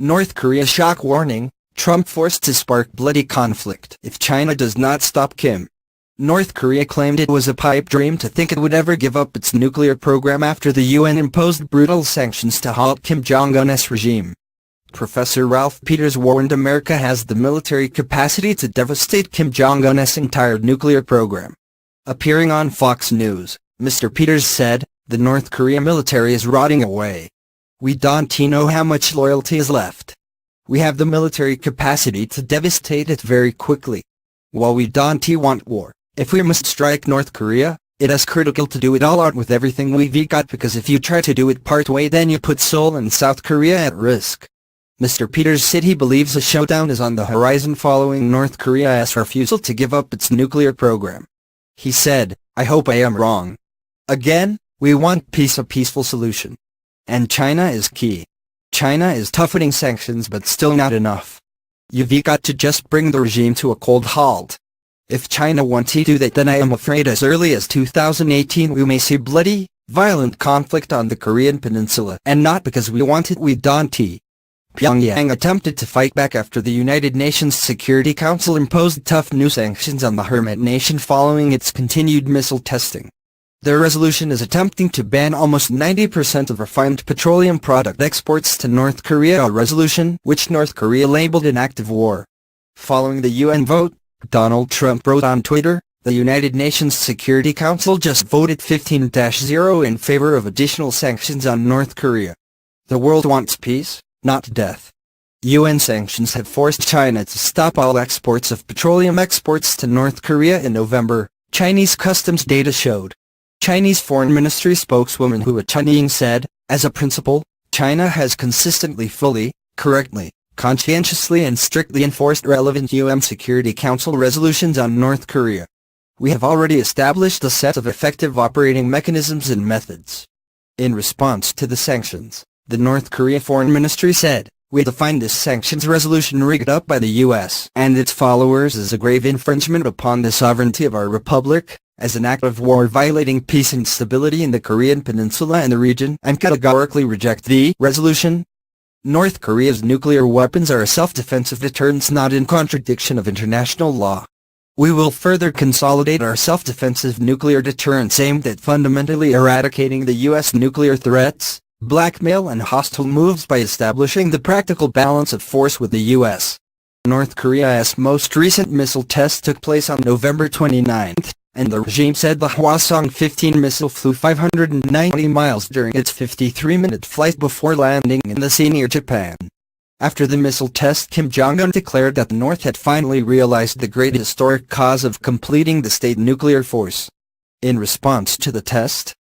North Korea shock warning, Trump forced to spark bloody conflict if China does not stop Kim. North Korea claimed it was a pipe dream to think it would ever give up its nuclear program after the UN imposed brutal sanctions to halt Kim Jong-un's regime. Professor Ralph Peters warned America has the military capacity to devastate Kim Jong-un's entire nuclear program. Appearing on Fox News, Mr. Peters said, "The North Korea military is rotting away. We don't know how much loyalty is left. We have the military capacity to devastate it very quickly. While we don't want war, if we must strike North Korea, it is critical to do it all out with everything we've got, because if you try to do it part way, then you put Seoul and South Korea at risk." Mr. Peters said he believes a showdown is on the horizon following North Korea's refusal to give up its nuclear program. He said, "I hope I am wrong. Again, we want peace, a peaceful solution. And China is key. China is toughening sanctions, but still not enough. You've got to just bring the regime to a cold halt. If China wants to do that, then I am afraid as early as 2018 we may see bloody, violent conflict on the Korean peninsula, and not because we want it, we don't." Pyongyang attempted to fight back after the United Nations Security Council imposed tough new sanctions on the hermit nation following its continued missile testing. Their resolution is attempting to ban almost 90% of refined petroleum product exports to North Korea, a resolution which North Korea labeled an act of war. Following the UN vote, Donald Trump wrote on Twitter, "The United Nations Security Council just voted 15-0 in favor of additional sanctions on North Korea. The world wants peace, not death. UN sanctions have forced China to stop all exports of petroleum exports to North Korea in November," Chinese customs data showed. Chinese Foreign Ministry spokeswoman Hua Chunying said, "As a principle, China has consistently, fully, correctly, conscientiously and strictly enforced relevant UN Security Council resolutions on North Korea. We have already established a set of effective operating mechanisms and methods." In response to the sanctions, the North Korea Foreign Ministry said, "We define this sanctions resolution rigged up by the U.S. and its followers as a grave infringement upon the sovereignty of our republic, as an act of war violating peace and stability in the Korean peninsula and the region, and categorically reject the resolution." North Korea's nuclear weapons are a self-defensive deterrence not in contradiction of international law. "We will further consolidate our self-defensive nuclear deterrence aimed at fundamentally eradicating the U.S. nuclear threats, blackmail and hostile moves by establishing the practical balance of force with the U.S." North Korea's most recent missile test took place on November 29, and the regime said the Hwasong-15 missile flew 590 miles during its 53-minute flight before landing in the sea near Japan. After the missile test, Kim Jong-un declared that the North had finally realized the great historic cause of completing the state nuclear force. In response to the test,